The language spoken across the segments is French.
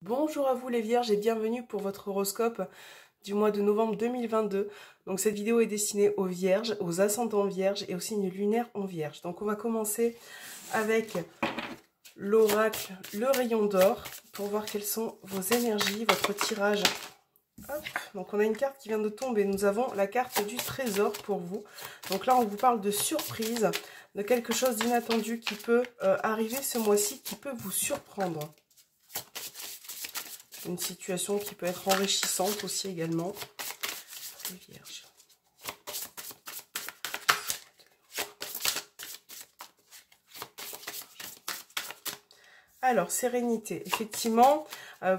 Bonjour à vous les vierges et bienvenue pour votre horoscope du mois de novembre 2022. Donc cette vidéo est destinée aux vierges, aux ascendants vierges et aux signes lunaires en vierge. Donc on va commencer avec l'oracle, le rayon d'or, pour voir quelles sont vos énergies, votre tirage. Hop. Donc on a une carte qui vient de tomber, nous avons la carte du trésor pour vous. Donc là on vous parle de surprise, de quelque chose d'inattendu qui peut arriver ce mois-ci, qui peut vous surprendre. Une situation qui peut être enrichissante aussi également. Les vierges. Alors, sérénité. Effectivement,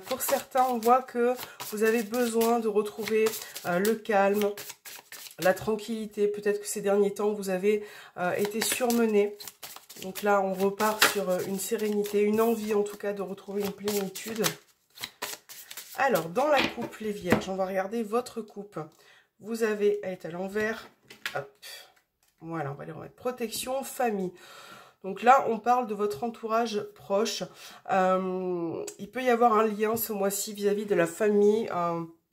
pour certains, on voit que vous avez besoin de retrouver le calme, la tranquillité. Peut-être que ces derniers temps, vous avez été surmené. Donc là, on repart sur une sérénité, une envie en tout cas de retrouver une plénitude. Alors, dans la coupe, les vierges, on va regarder votre coupe. Vous avez, elle est à l'envers. Hop. Voilà, on va les remettre. Protection, famille. Donc là, on parle de votre entourage proche. Il peut y avoir un lien ce mois-ci vis-à-vis de la famille,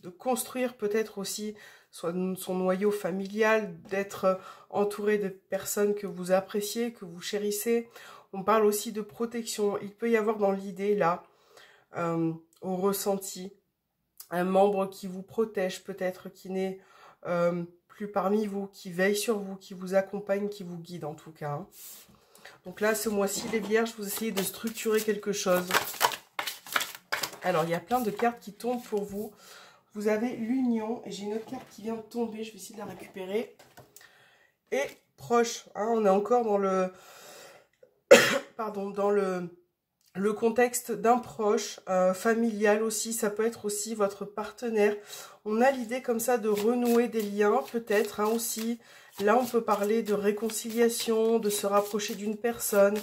de construire peut-être aussi son noyau familial, d'être entouré de personnes que vous appréciez, que vous chérissez. On parle aussi de protection. Il peut y avoir dans l'idée, là, au ressenti, un membre qui vous protège peut-être, qui n'est plus parmi vous, qui veille sur vous, qui vous accompagne, qui vous guide en tout cas. Donc là, ce mois-ci, les vierges, vous essayez de structurer quelque chose. Alors, il y a plein de cartes qui tombent pour vous. Vous avez l'union, et j'ai une autre carte qui vient de tomber, je vais essayer de la récupérer. Et proche, hein, on est encore dans le... Pardon, dans le contexte d'un proche, familial aussi, ça peut être aussi votre partenaire. On a l'idée comme ça de renouer des liens, peut-être, hein, aussi. Là, on peut parler de réconciliation, de se rapprocher d'une personne,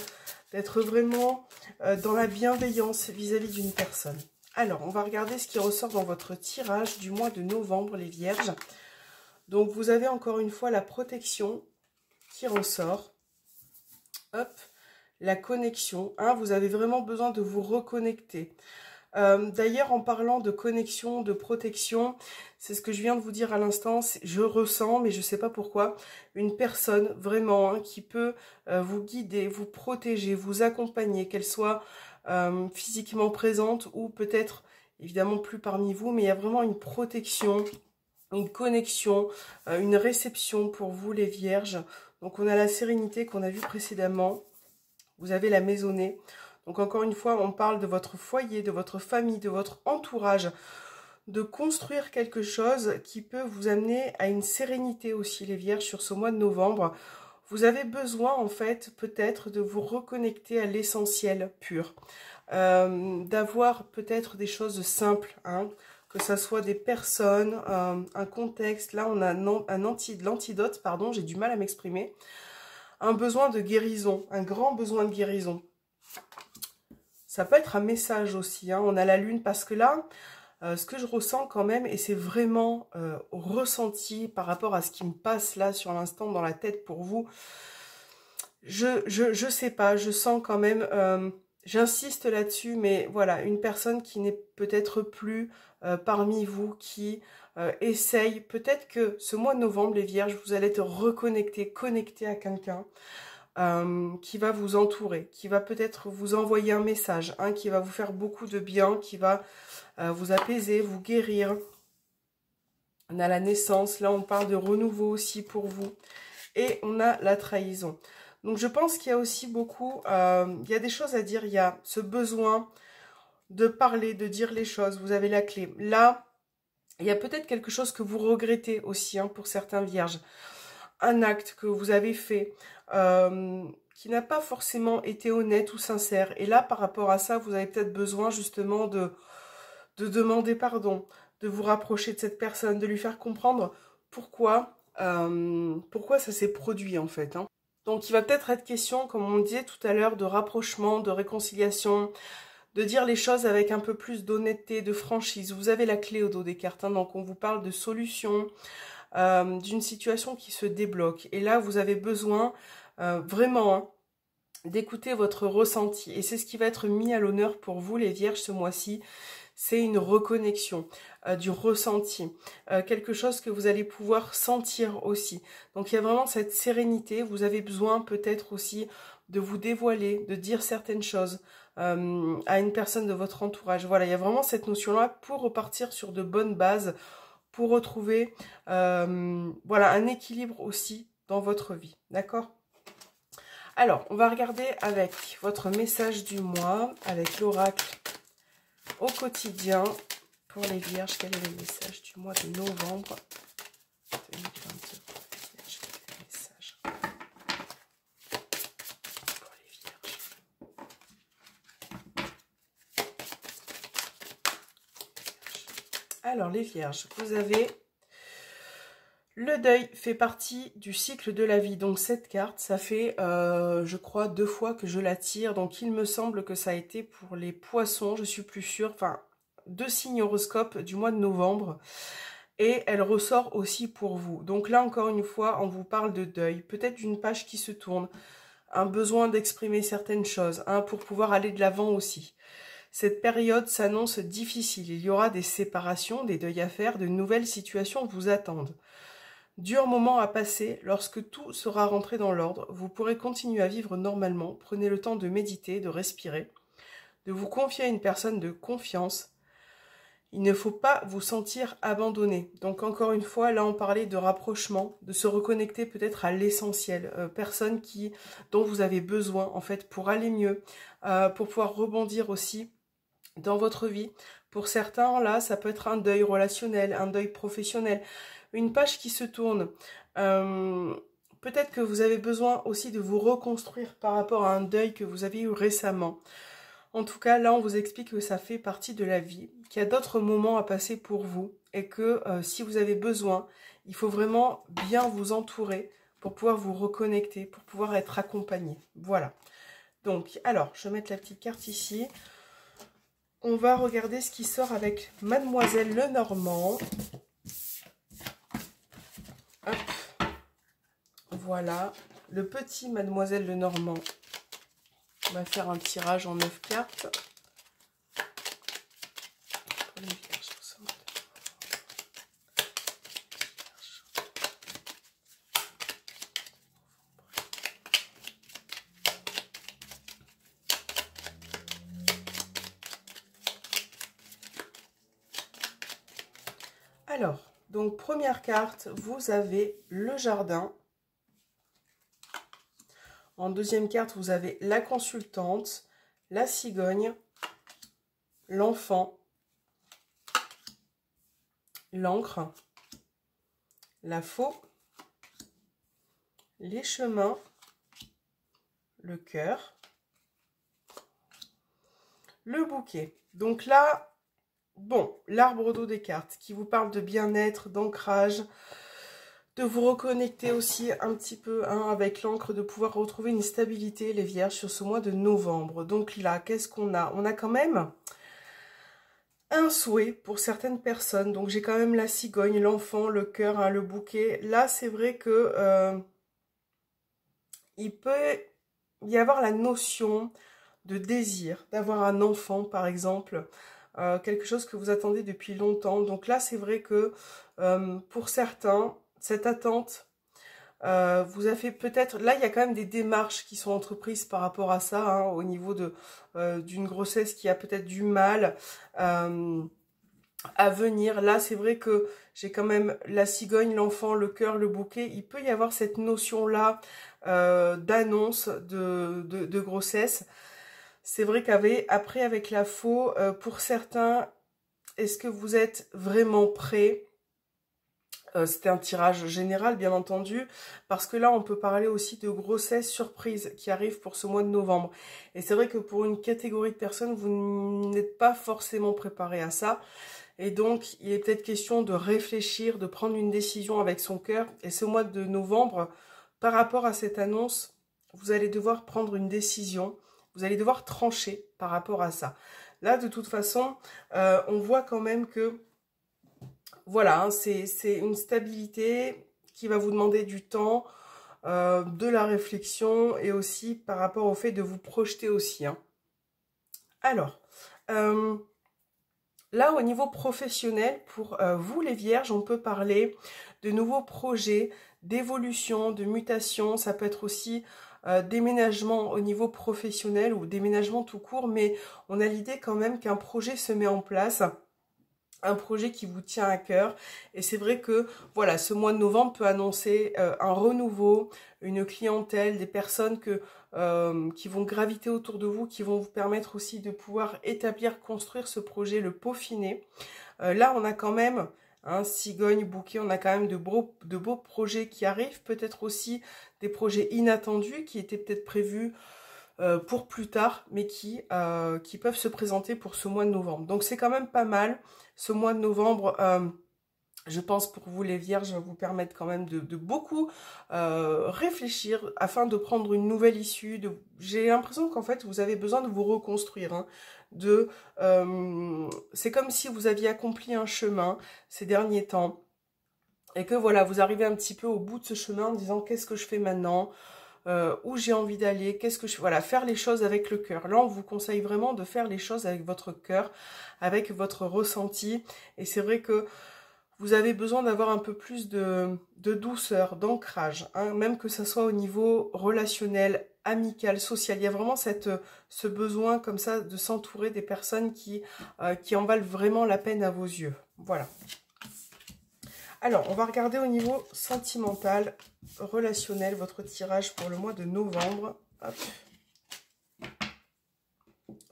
d'être vraiment dans la bienveillance vis-à-vis d'une personne. Alors, on va regarder ce qui ressort dans votre tirage du mois de novembre, les vierges. Donc, vous avez encore une fois la protection qui ressort. Hop. La connexion, hein, vous avez vraiment besoin de vous reconnecter. D'ailleurs, en parlant de connexion, de protection, c'est ce que je viens de vous dire à l'instant, je ressens, mais je ne sais pas pourquoi, une personne vraiment hein, qui peut vous guider, vous protéger, vous accompagner, qu'elle soit physiquement présente ou peut-être évidemment plus parmi vous, mais il y a vraiment une protection, une connexion, une réception pour vous les vierges. Donc on a la sérénité qu'on a vue précédemment. Vous avez la maisonnée. Donc encore une fois, on parle de votre foyer, de votre famille, de votre entourage, de construire quelque chose qui peut vous amener à une sérénité aussi, les vierges, sur ce mois de novembre. Vous avez besoin, en fait, peut-être de vous reconnecter à l'essentiel pur. D'avoir peut-être des choses simples, hein, que ça soit des personnes, un contexte. Là, on a l'antidote, pardon, j'ai du mal à m'exprimer. Un besoin de guérison, un grand besoin de guérison. Ça peut être un message aussi, hein. On a la lune parce que là, ce que je ressens quand même, et c'est vraiment ressenti par rapport à ce qui me passe là sur l'instant dans la tête pour vous, je sais pas, je sens quand même, j'insiste là-dessus, mais voilà, une personne qui n'est peut-être plus parmi vous, qui essaye, peut-être que ce mois de novembre, les vierges, vous allez être reconnectés, connectés à quelqu'un qui va vous entourer, qui va peut-être vous envoyer un message, hein, qui va vous faire beaucoup de bien, qui va vous apaiser, vous guérir. On a la naissance, là on parle de renouveau aussi pour vous. Et on a la trahison. Donc je pense qu'il y a aussi beaucoup, il y a des choses à dire, il y a ce besoin de parler, de dire les choses, vous avez la clé. Là, il y a peut-être quelque chose que vous regrettez aussi hein, pour certains vierges. Un acte que vous avez fait qui n'a pas forcément été honnête ou sincère. Et là, par rapport à ça, vous avez peut-être besoin justement de demander pardon, de vous rapprocher de cette personne, de lui faire comprendre pourquoi ça s'est produit en fait. Hein. Donc il va peut-être être question, comme on disait tout à l'heure, de rapprochement, de réconciliation, de dire les choses avec un peu plus d'honnêteté, de franchise. Vous avez la clé au dos des cartes, hein, donc on vous parle de solution, d'une situation qui se débloque. Et là, vous avez besoin vraiment hein, d'écouter votre ressenti. Et c'est ce qui va être mis à l'honneur pour vous, les Vierges, ce mois-ci. C'est une reconnexion du ressenti, quelque chose que vous allez pouvoir sentir aussi. Donc il y a vraiment cette sérénité, vous avez besoin peut-être aussi de vous dévoiler, de dire certaines choses à une personne de votre entourage. Voilà, il y a vraiment cette notion-là pour repartir sur de bonnes bases, pour retrouver voilà, un équilibre aussi dans votre vie, d'accord? Alors, on va regarder avec votre message du mois, avec l'oracle au quotidien pour les Vierges. Quel est le message du mois de novembre 2022 pour les Vierges? Quel est le message pour les Vierges? Alors, les Vierges, vous avez le deuil fait partie du cycle de la vie. Donc cette carte, ça fait, je crois, 2 fois que je la tire. Donc il me semble que ça a été pour les poissons, je suis plus sûre. Enfin, 2 signes horoscopes du mois de novembre. Et elle ressort aussi pour vous. Donc là, encore une fois, on vous parle de deuil. Peut-être d'une page qui se tourne. Un besoin d'exprimer certaines choses, hein, pour pouvoir aller de l'avant aussi. Cette période s'annonce difficile. Il y aura des séparations, des deuils à faire, de nouvelles situations vous attendent. Dur moment à passer, lorsque tout sera rentré dans l'ordre, vous pourrez continuer à vivre normalement. Prenez le temps de méditer, de respirer, de vous confier à une personne de confiance. Il ne faut pas vous sentir abandonné. Donc encore une fois, là on parlait de rapprochement, de se reconnecter peut-être à l'essentiel. Personne dont vous avez besoin en fait pour aller mieux, pour pouvoir rebondir aussi dans votre vie. Pour certains, là, ça peut être un deuil relationnel, un deuil professionnel. Une page qui se tourne. Peut-être que vous avez besoin aussi de vous reconstruire par rapport à un deuil que vous avez eu récemment. En tout cas, là, on vous explique que ça fait partie de la vie, qu'il y a d'autres moments à passer pour vous et que si vous avez besoin, il faut vraiment bien vous entourer pour pouvoir vous reconnecter, pour pouvoir être accompagné. Voilà. Donc, alors, je vais mettre la petite carte ici. On va regarder ce qui sort avec Mademoiselle Lenormand. Hop. Voilà, le petit Mademoiselle Lenormand. On va faire un tirage en 9 cartes. Pour les Vierges, alors, donc première carte, vous avez le jardin. En deuxième carte, vous avez la consultante, la cigogne, l'enfant, l'encre, la faux, les chemins, le cœur, le bouquet. Donc là, bon, l'arbre d'eau des cartes qui vous parle de bien-être, d'ancrage, de vous reconnecter aussi un petit peu avec l'encre, de pouvoir retrouver une stabilité, les Vierges, sur ce mois de novembre. Donc là, qu'est-ce qu'on a? On a quand même un souhait pour certaines personnes. Donc j'ai quand même la cigogne, l'enfant, le cœur, le bouquet. Là, c'est vrai que il peut y avoir la notion de désir, d'avoir un enfant, par exemple. Quelque chose que vous attendez depuis longtemps. Donc là, c'est vrai que pour certains, cette attente vous a fait peut-être... Là, il y a quand même des démarches qui sont entreprises par rapport à ça, hein, au niveau d'une grossesse qui a peut-être du mal à venir. Là, c'est vrai que j'ai quand même la cigogne, l'enfant, le cœur, le bouquet. Il peut y avoir cette notion-là d'annonce de grossesse. C'est vrai qu'après, avec la faux, pour certains, est-ce que vous êtes vraiment prêts? C'était un tirage général, bien entendu, parce que là, on peut parler aussi de grossesse surprise qui arrive pour ce mois de novembre. Et c'est vrai que pour une catégorie de personnes, vous n'êtes pas forcément préparé à ça. Et donc, il est peut-être question de réfléchir, de prendre une décision avec son cœur. Et ce mois de novembre, par rapport à cette annonce, vous allez devoir prendre une décision. Vous allez devoir trancher par rapport à ça. Là, de toute façon, on voit quand même que voilà, hein, c'est une stabilité qui va vous demander du temps. de la réflexion et aussi par rapport au fait de vous projeter aussi. Hein. Alors, là au niveau professionnel, pour vous les vierges, on peut parler de nouveaux projets, d'évolution, de mutation. Ça peut être aussi déménagement au niveau professionnel ou déménagement tout court, mais on a l'idée quand même qu'un projet se met en place. Un projet qui vous tient à cœur et c'est vrai que voilà, ce mois de novembre peut annoncer un renouveau, une clientèle, des personnes qui vont graviter autour de vous, qui vont vous permettre aussi de pouvoir établir, construire ce projet, le peaufiner. Là on a quand même cigogne, bouquet, on a quand même de beaux projets qui arrivent, peut-être aussi des projets inattendus qui étaient peut-être prévus pour plus tard, mais qui peuvent se présenter pour ce mois de novembre. Donc c'est quand même pas mal. Ce mois de novembre, je pense pour vous les vierges, va vous permettre quand même de beaucoup réfléchir afin de prendre une nouvelle issue. J'ai l'impression qu'en fait, vous avez besoin de vous reconstruire. Hein, c'est comme si vous aviez accompli un chemin ces derniers temps et que voilà, vous arrivez un petit peu au bout de ce chemin en disant qu'est-ce que je fais maintenant ? Où j'ai envie d'aller, qu'est-ce que je... Voilà, faire les choses avec le cœur. Là, on vous conseille vraiment de faire les choses avec votre cœur, avec votre ressenti. Et c'est vrai que vous avez besoin d'avoir un peu plus de douceur, d'ancrage, hein, même que ça soit au niveau relationnel, amical, social. Il y a vraiment ce besoin comme ça de s'entourer des personnes qui en valent vraiment la peine à vos yeux. Voilà. Alors, on va regarder au niveau sentimental, relationnel, votre tirage pour le mois de novembre. Hop.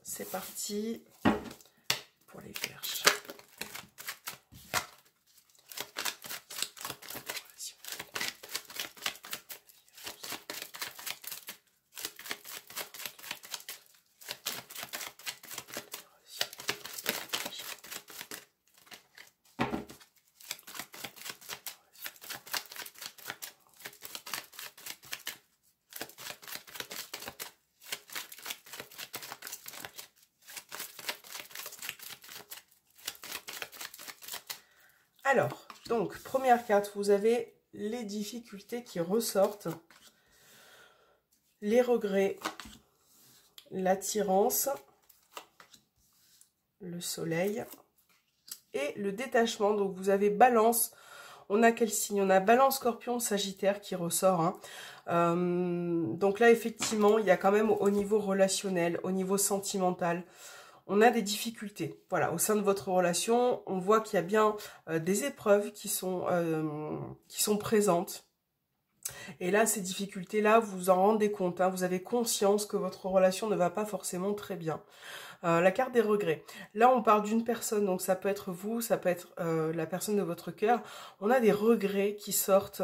C'est parti pour les vierges. Alors, donc, première carte, vous avez les difficultés qui ressortent, les regrets, l'attirance, le soleil et le détachement. Donc, vous avez balance. On a quel signe? On a balance, scorpion, sagittaire qui ressort. Hein. Donc là, effectivement, il y a quand même au niveau relationnel, au niveau sentimental, on a des difficultés. Voilà, au sein de votre relation, on voit qu'il y a bien des épreuves qui sont présentes. Et là, ces difficultés-là, vous vous en rendez compte. Hein, vous avez conscience que votre relation ne va pas forcément très bien. La carte des regrets. Là, on parle d'une personne, donc ça peut être vous, ça peut être la personne de votre cœur. On a des regrets qui sortent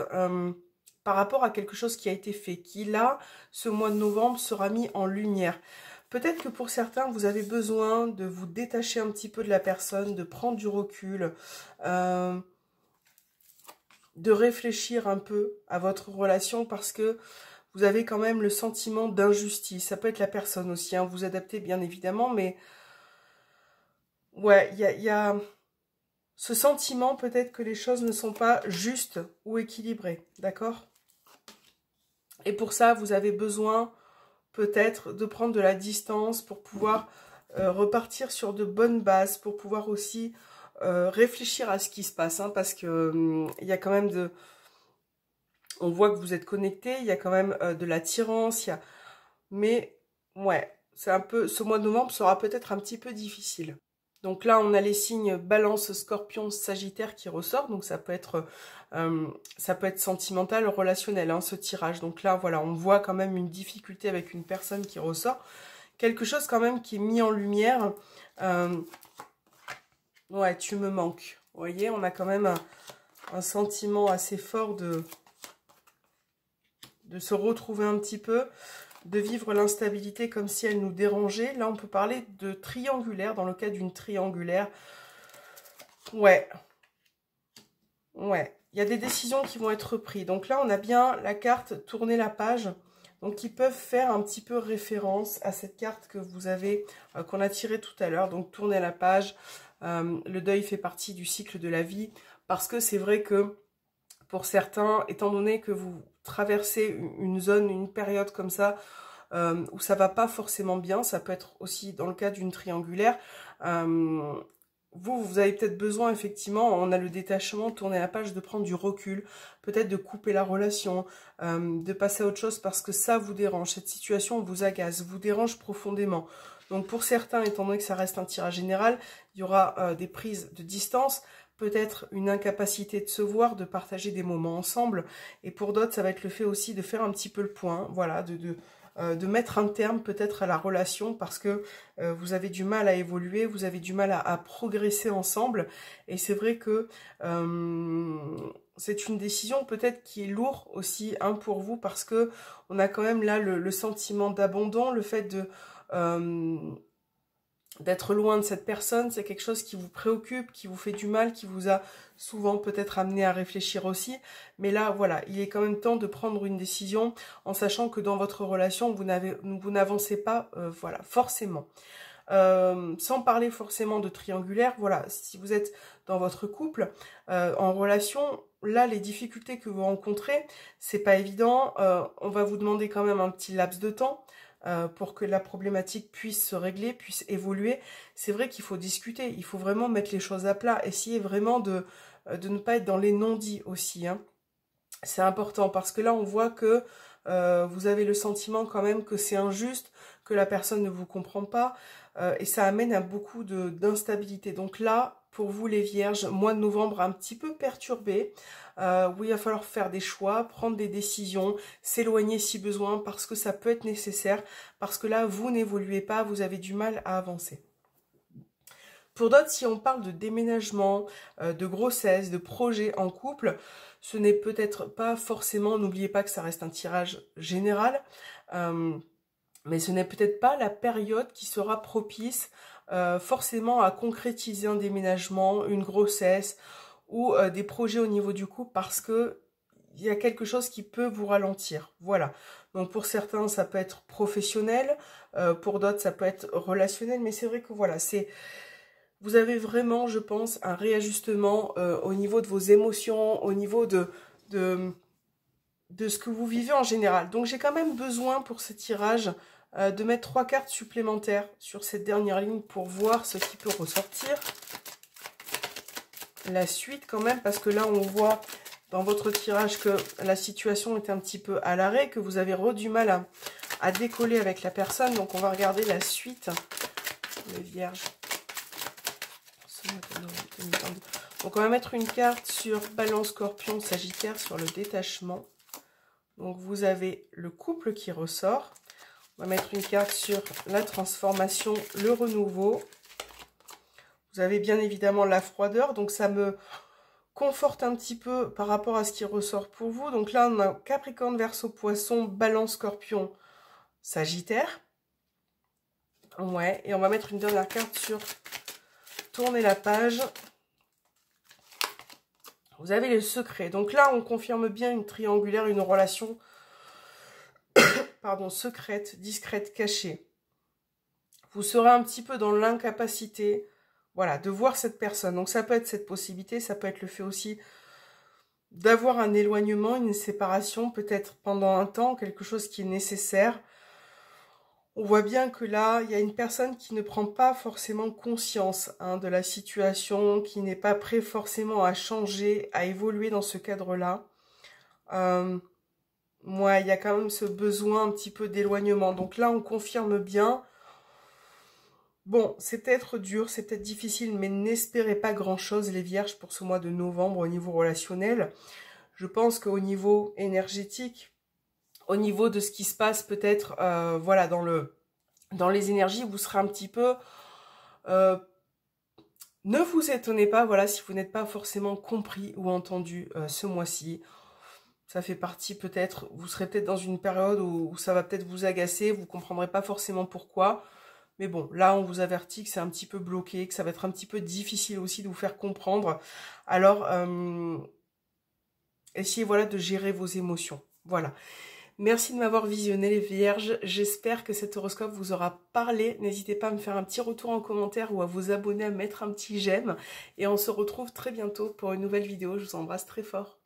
par rapport à quelque chose qui a été fait, qui là, ce mois de novembre, sera mis en lumière. Peut-être que pour certains, vous avez besoin de vous détacher un petit peu de la personne, de prendre du recul, de réfléchir un peu à votre relation parce que vous avez quand même le sentiment d'injustice. Ça peut être la personne aussi, hein, vous adaptez bien évidemment, mais ouais, il y a ce sentiment peut-être que les choses ne sont pas justes ou équilibrées, d'accord? Et pour ça, vous avez besoin peut-être de prendre de la distance pour pouvoir repartir sur de bonnes bases, pour pouvoir aussi réfléchir à ce qui se passe, hein, parce que il y a quand même on voit que vous êtes connectés, il y a quand même de l'attirance, mais ouais, c'est un peu, ce mois de novembre sera peut-être un petit peu difficile. Donc là, on a les signes Balance, Scorpion, Sagittaire qui ressortent. Donc ça peut être sentimental, relationnel, hein, ce tirage. Donc là, voilà, on voit quand même une difficulté avec une personne qui ressort. Quelque chose quand même qui est mis en lumière. Ouais, tu me manques. Vous voyez, on a quand même un sentiment assez fort de se retrouver un petit peu, de vivre l'instabilité comme si elle nous dérangeait. Là, on peut parler de triangulaire, dans le cas d'une triangulaire. Ouais. Ouais. Il y a des décisions qui vont être prises. Donc là, on a bien la carte tourner la page. Donc, qui peuvent faire un petit peu référence à cette carte que vous avez, qu'on a tirée tout à l'heure. Donc, tourner la page. Le deuil fait partie du cycle de la vie. Parce que c'est vrai que, pour certains, étant donné que vous traverser une zone, une période comme ça, où ça va pas forcément bien. Ça peut être aussi dans le cas d'une triangulaire. Vous avez peut-être besoin, effectivement, on a le détachement, tourner la page, de prendre du recul, peut-être de couper la relation, de passer à autre chose parce que ça vous dérange, cette situation vous agace, vous dérange profondément. Donc pour certains, étant donné que ça reste un tirage général, il y aura des prises de distance, peut-être une incapacité de se voir, de partager des moments ensemble. Et pour d'autres, ça va être le fait aussi de faire un petit peu le point, voilà, de mettre un terme peut-être à la relation parce que vous avez du mal à évoluer, vous avez du mal à progresser ensemble. Et c'est vrai que c'est une décision peut-être qui est lourde aussi pour vous parce que on a quand même là le sentiment d'abandon, le fait d'être loin de cette personne, c'est quelque chose qui vous préoccupe, qui vous fait du mal, qui vous a souvent peut-être amené à réfléchir aussi. Mais là, voilà, il est quand même temps de prendre une décision en sachant que dans votre relation, vous n'avancez pas, voilà, forcément. Sans parler forcément de triangulaire, voilà, si vous êtes dans votre couple, en relation, là, les difficultés que vous rencontrez, c'est pas évident. On va vous demander quand même un petit laps de temps. Pour que la problématique puisse se régler, puisse évoluer. C'est vrai qu'il faut discuter, il faut vraiment mettre les choses à plat, essayer vraiment de ne pas être dans les non-dits aussi. Hein. C'est important parce que là, on voit que vous avez le sentiment quand même que c'est injuste, que la personne ne vous comprend pas, et ça amène à beaucoup d'instabilité. Donc là, pour vous les vierges, mois de novembre un petit peu perturbé, où il va falloir faire des choix, prendre des décisions, s'éloigner si besoin, parce que ça peut être nécessaire, parce que là, vous n'évoluez pas, vous avez du mal à avancer. Pour d'autres, si on parle de déménagement, de grossesse, de projet en couple, ce n'est peut-être pas forcément, n'oubliez pas que ça reste un tirage général, mais ce n'est peut-être pas la période qui sera propice forcément à concrétiser un déménagement, une grossesse ou des projets au niveau du couple parce que il y a quelque chose qui peut vous ralentir. Voilà. Donc pour certains, ça peut être professionnel, pour d'autres, ça peut être relationnel, mais c'est vrai que voilà, vous avez vraiment, je pense, un réajustement au niveau de vos émotions, au niveau de ce que vous vivez en général. Donc j'ai quand même besoin pour ce tirage de mettre 3 cartes supplémentaires sur cette dernière ligne pour voir ce qui peut ressortir. La suite quand même, parce que là on voit dans votre tirage que la situation est un petit peu à l'arrêt, que vous avez du mal à décoller avec la personne. Donc on va regarder la suite, les vierges. Donc on va mettre une carte sur Balance, Scorpion, Sagittaire, sur le détachement. Donc vous avez le couple qui ressort. On va mettre une carte sur la transformation, le renouveau. Vous avez bien évidemment la froideur, donc ça me conforte un petit peu par rapport à ce qui ressort pour vous. Donc là on a Capricorne, Verseau, Poisson, Balance, Scorpion, Sagittaire. Ouais, et on va mettre une dernière carte sur tourner la page. Vous avez le secret. Donc là, on confirme bien une triangulaire, une relation pardon, secrète, discrète, cachée. Vous serez un petit peu dans l'incapacité, voilà, de voir cette personne. Donc ça peut être cette possibilité, ça peut être le fait aussi d'avoir un éloignement, une séparation, peut-être pendant un temps, quelque chose qui est nécessaire. On voit bien que là, il y a une personne qui ne prend pas forcément conscience de la situation, qui n'est pas prêt forcément à changer, à évoluer dans ce cadre-là. Moi, il y a quand même ce besoin un petit peu d'éloignement. Donc là, on confirme bien. Bon, c'est peut-être dur, c'est peut-être difficile, mais n'espérez pas grand-chose, les vierges, pour ce mois de novembre au niveau relationnel. Je pense qu'au niveau énergétique, au niveau de ce qui se passe peut-être, voilà, dans les énergies, vous serez un petit peu... ne vous étonnez pas, voilà, si vous n'êtes pas forcément compris ou entendu ce mois-ci. Ça fait partie peut-être, vous serez peut-être dans une période où ça va peut-être vous agacer, vous ne comprendrez pas forcément pourquoi. Mais bon, là, on vous avertit que c'est un petit peu bloqué, que ça va être un petit peu difficile aussi de vous faire comprendre. Alors, essayez, voilà, de gérer vos émotions. Voilà. Merci de m'avoir visionné, les vierges. J'espère que cet horoscope vous aura parlé. N'hésitez pas à me faire un petit retour en commentaire ou à vous abonner, à mettre un petit j'aime. Et on se retrouve très bientôt pour une nouvelle vidéo. Je vous embrasse très fort.